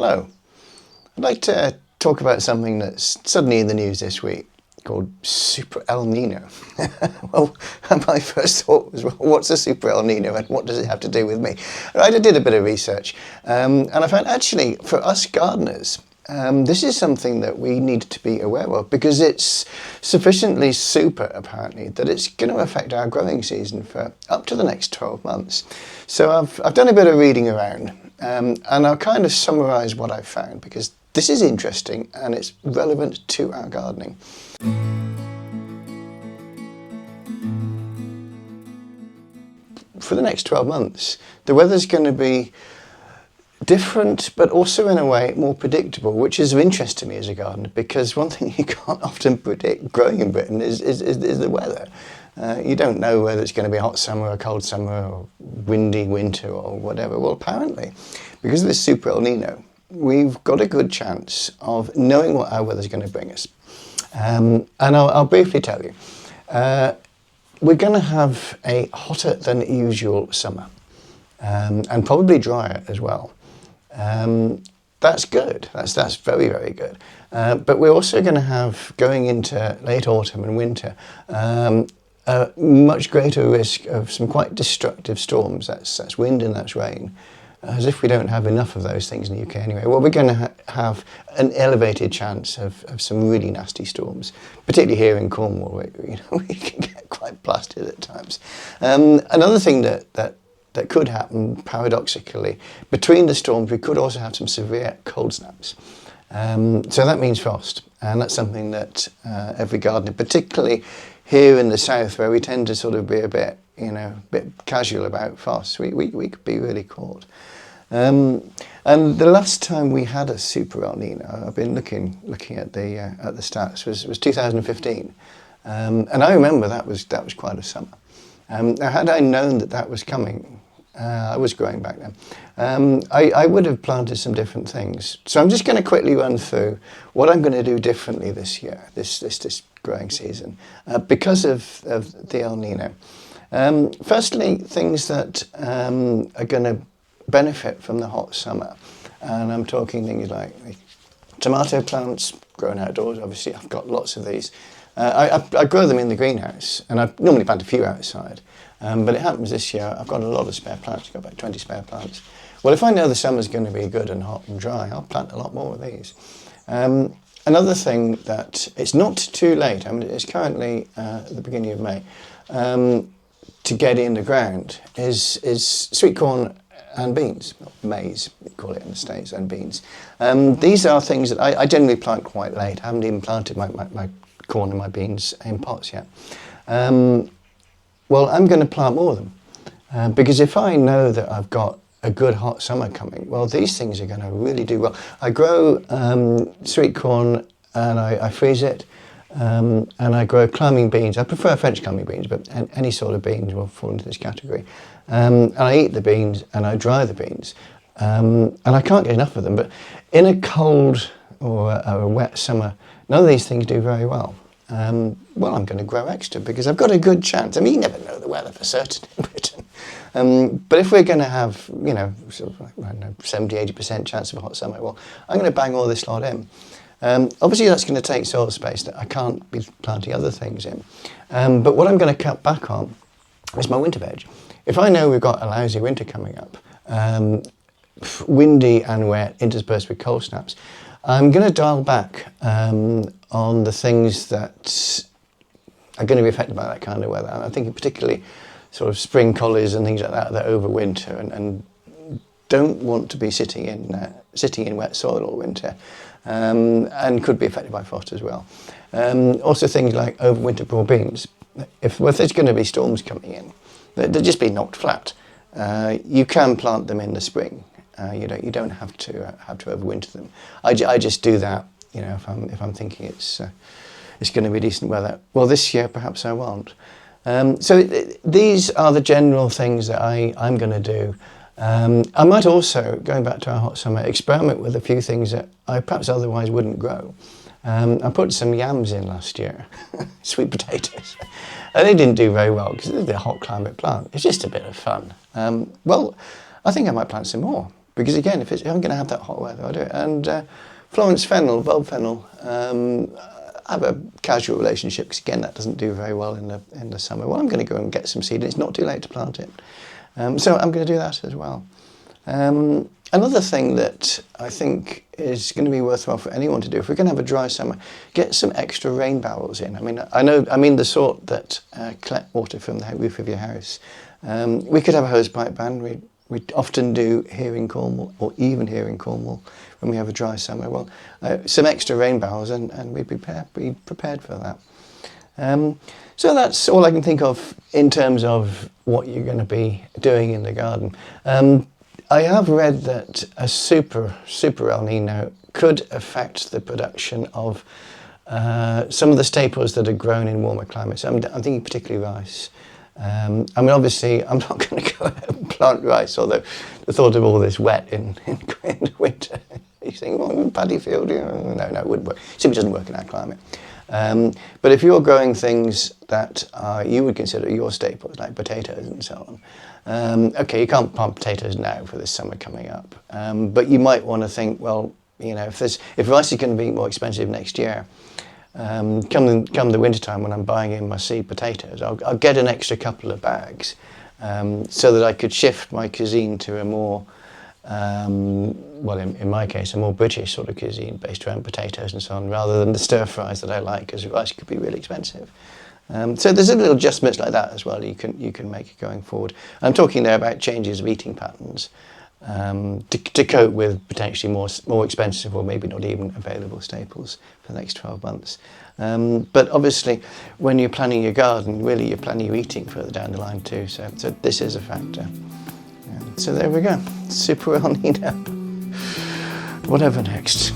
Hello. I'd like to talk about something that's suddenly in the news this week called Super El Nino. Well, my first thought was, well, what's a Super El Nino and what does it have to do with me? Right, I did a bit of research and I found actually for us gardeners, this is something that we need to be aware of because it's sufficiently super, apparently, that it's going to affect our growing season for up to the next 12 months. So I've done a bit of reading around and I'll kind of summarise what I've found because this is interesting and it's relevant to our gardening. For the next 12 months, the weather's going to be different, but also in a way more predictable, which is of interest to me as a gardener, because one thing you can't often predict growing in Britain is the weather. You don't know whether it's going to be a hot summer, a cold summer, or windy winter, or whatever. Well, apparently, because of this Super El Nino, we've got a good chance of knowing what our weather's going to bring us. And I'll briefly tell you. We're going to have a hotter than usual summer, and probably drier as well. That's good. That's very, very good. But we're also going to have, going into late autumn and winter, a much greater risk of some quite destructive storms. That's wind and that's rain. As if we don't have enough of those things in the UK anyway. Well, we're going to have an elevated chance of some really nasty storms, particularly here in Cornwall, where, we can get quite blasted at times. Another thing that could happen, paradoxically, between the storms, we could also have some severe cold snaps. So that means frost, and that's something that every gardener, particularly here in the south, where we tend to sort of be a bit casual about frost, we could be really caught. And the last time we had a Super El Nino, I've been looking at the stats, was 2015, and I remember that was quite a summer. Now, had I known that was coming, I was growing back then, I would have planted some different things. So I'm just going to quickly run through what I'm going to do differently this year, this growing season, because of the El Nino. Firstly, things that are going to benefit from the hot summer, and I'm talking things like tomato plants grown outdoors. Obviously, I've got lots of these. I grow them in the greenhouse, and I normally plant a few outside, but it happens this year I've got a lot of spare plants. I've got about 20 spare plants. Well, if I know the summer's going to be good and hot and dry, I'll plant a lot more of these. Another thing that it's not too late, I mean it's currently at the beginning of May, to get in the ground is sweet corn and beans, maize, we call it in the States, and beans. These are things that I generally plant quite late. I haven't even planted my corn and my beans in pots yet. Well, I'm going to plant more of them because if I know that I've got a good hot summer coming, well, these things are going to really do well. I grow sweet corn and I freeze it. And I grow climbing beans. I prefer French climbing beans, but any sort of beans will fall into this category. And I eat the beans and I dry the beans. And I can't get enough of them, but in a cold or a wet summer, none of these things do very well. Well, I'm going to grow extra because I've got a good chance. I mean, you never know the weather for certain in Britain. But if we're going to have, sort of like, I don't know, 70, 80% chance of a hot summer, well, I'm going to bang all this lot in. Obviously that's going to take soil space that I can't be planting other things in. But what I'm going to cut back on is my winter veg. If I know we've got a lousy winter coming up, windy and wet, interspersed with cold snaps, I'm going to dial back on the things that are going to be affected by that kind of weather. I'm thinking particularly sort of spring collies and things like that overwinter and don't want to be sitting in wet soil all winter. And could be affected by frost as well. Also things like overwinter broad beans. If there's going to be storms coming in, they'll just be knocked flat. You can plant them in the spring. You don't have to overwinter them. I just do that. If I'm thinking it's going to be decent weather. Well, this year perhaps I won't. So these are the general things that I'm going to do. I might also, going back to our hot summer, experiment with a few things that I perhaps otherwise wouldn't grow. I put some yams in last year, sweet potatoes, and they didn't do very well because they're a hot climate plant. It's just a bit of fun. Well, I think I might plant some more. because again, if I'm going to have that hot weather, I'll do it. And Florence fennel, bulb fennel, I have a casual relationship because again, that doesn't do very well in the summer. Well, I'm going to go and get some seed. It's not too late to plant it, so I'm going to do that as well. Another thing that I think is going to be worthwhile for anyone to do, if we're going to have a dry summer, get some extra rain barrels in. I mean the sort that collect water from the roof of your house. We could have a hose pipe ban. We often do here in Cornwall, or even here in Cornwall, when we have a dry summer. Well, some extra rain barrels, and be prepared for that. So that's all I can think of in terms of what you're going to be doing in the garden. I have read that a super El Nino could affect the production of some of the staples that are grown in warmer climates. I'm thinking particularly rice. I mean, obviously, I'm not going to go out and plant rice, although the thought of all this wet in the winter, you think, well, paddy field, no, it wouldn't work. It simply doesn't work in our climate. But if you're growing things that you would consider your staples, like potatoes and so on, okay, you can't plant potatoes now for this summer coming up, but you might want to think, well, you know, if rice is going to be more expensive next year, come the winter time when I'm buying in my seed potatoes, I'll get an extra couple of bags, so that I could shift my cuisine to a more well, in my case, a more British sort of cuisine based around potatoes and so on, rather than the stir fries that I like, because rice could be really expensive. So there's a little adjustments like that as well you can make going forward. I'm talking there about changes of eating patterns to cope with potentially more expensive or maybe not even available staples for the next 12 months. But obviously, when you're planning your garden, really you're planning your eating further down the line too. So this is a factor. So there we go. Super El Nino. Whatever next.